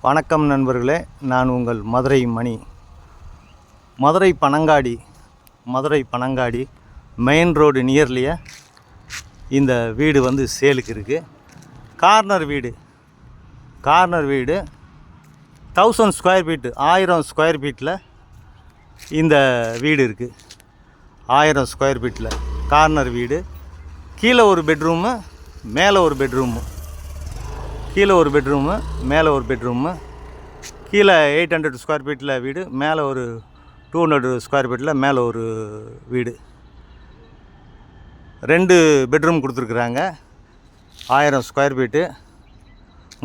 வணக்கம் நண்பர்களே, நான் உங்கள் மதுரை மணி. மதுரை பனங்காடி மெயின் ரோடு நியர்லியே இந்த வீடு வந்து சேலுக்கு இருக்குது. கார்னர் வீடு 1000 ஸ்கொயர் ஃபீட்டு, 1000 ஸ்கொயர் ஃபீட்டில் இந்த வீடு இருக்குது. 1000 ஸ்கொயர் ஃபீட்டில் கார்னர் வீடு. கீழே ஒரு பெட்ரூமு, மேலே ஒரு பெட்ரூமு. கீழே ஒரு பெட்ரூமு, மேலே ஒரு பெட்ரூமு. கீழே 800 ஸ்கொயர் ஃபீட்டில் வீடு, மேலே ஒரு 200 ஸ்கொயர் ஃபீட்டில் மேலே ஒரு வீடு. 2 பெட்ரூம் கொடுத்துருக்குறாங்க. 1000 ஸ்கொயர் ஃபீட்டு,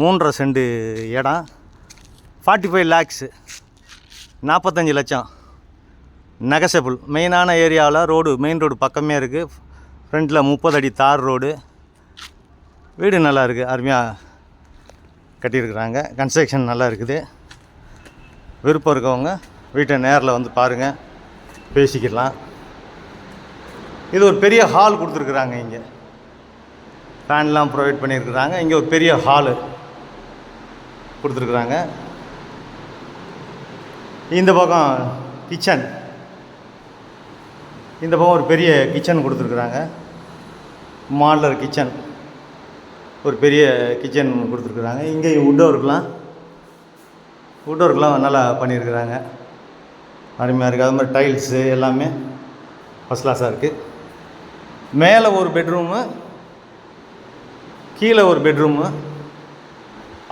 3.5 சென்ட் இடம். 45 lakhs, 45 லட்சம். நெகசபிள். மெயினான ஏரியாவில் மெயின் ரோடு பக்கமே இருக்குது. ஃப்ரண்ட்டில் 30 அடி தார் ரோடு. வீடு நல்லா இருக்குது, அருமையாக கட்டியிருக்கிறாங்க. கன்ஸ்ட்ரக்ஷன் நல்லா இருக்குது. விருப்பம் இருக்கவங்க வீட்டை நேரில் வந்து பாருங்கள், பேசிக்கலாம். இது ஒரு பெரிய ஹால் கொடுத்துருக்குறாங்க. இங்கே ஃபேன்லாம் ப்ரொவைட் பண்ணியிருக்கிறாங்க. இங்கே ஒரு பெரிய ஹாலு கொடுத்துருக்குறாங்க. இந்த பக்கம் கிச்சன், இந்த பக்கம் ஒரு பெரிய கிச்சன் கொடுத்துருக்குறாங்க. மாடலர் கிச்சன், ஒரு பெரிய கிச்சன் கொடுத்துருக்குறாங்க. இங்கே வுட் ஒர்க்லாம் நல்லா பண்ணியிருக்கிறாங்க. அருமையாக இருக்குது. அது மாதிரி டைல்ஸு எல்லாமே ஃபஸ்ட் கிளாஸாக இருக்குது. மேலே ஒரு பெட்ரூமு, கீழே ஒரு பெட்ரூமு.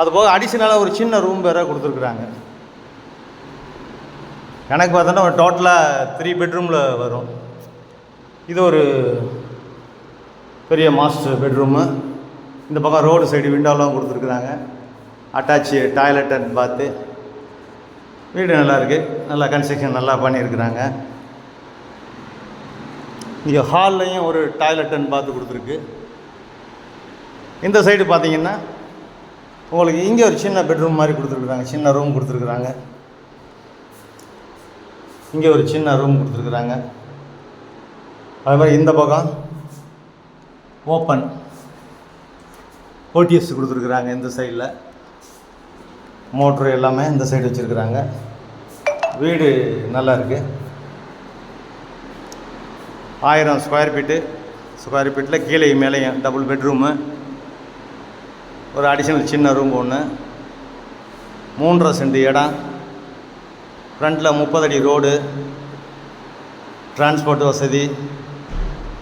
அதுபோக அடிஷ்னலாக ஒரு சின்ன ரூம் வேறு கொடுத்துருக்குறாங்க. எனக்கு பார்த்தோன்னா ஒரு டோட்டலாக 3 பெட்ரூமில் வரும். இது ஒரு பெரிய மாஸ்டர் பெட்ரூமு. இந்த பக்கம் ரோடு சைடு விண்டோலாம் கொடுத்துருக்குறாங்க. அட்டாச்சு டாய்லெட் அண்ட் பாத்து. வீடு நல்லா இருக்குது. நல்லா கன்ஸ்ட்ரக்ஷன் நல்லா பண்ணியிருக்கிறாங்க. இங்கே ஹால்லையும் ஒரு டாய்லெட் அண்ட் பாத்து கொடுத்துருக்கு. இந்த சைடு பார்த்தீங்கன்னா உங்களுக்கு இங்கே ஒரு சின்ன பெட்ரூம் மாதிரி கொடுத்துருக்குறாங்க. சின்ன ரூம் கொடுத்துருக்குறாங்க. இங்கே ஒரு சின்ன ரூம் கொடுத்துருக்குறாங்க. அது மாதிரி இந்த பக்கம் ஓப்பன் ஓடிஎஸ் கொடுத்துருக்குறாங்க. இந்த சைடில் மோட்ரு எல்லாமே இந்த சைடு வச்சுருக்குறாங்க. வீடு நல்லா இருக்குது. 1000 ஸ்கொயர் ஃபீட்டில் கீழே மேலேயும் டபுள் பெட்ரூமு, ஒரு அடிஷ்னல் சின்ன ரூம் ஒன்று, 3.5 சென்ட் இடம். ஃப்ரண்ட்டில் 30 அடி ரோடு, டிரான்ஸ்போர்ட் வசதி,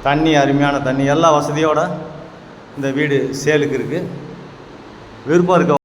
தண்ணி, அருமையான தண்ணி, எல்லா வசதியோடு இந்த வீடு சேலுக்கு இருக்குது. விருப்பம் இருக்க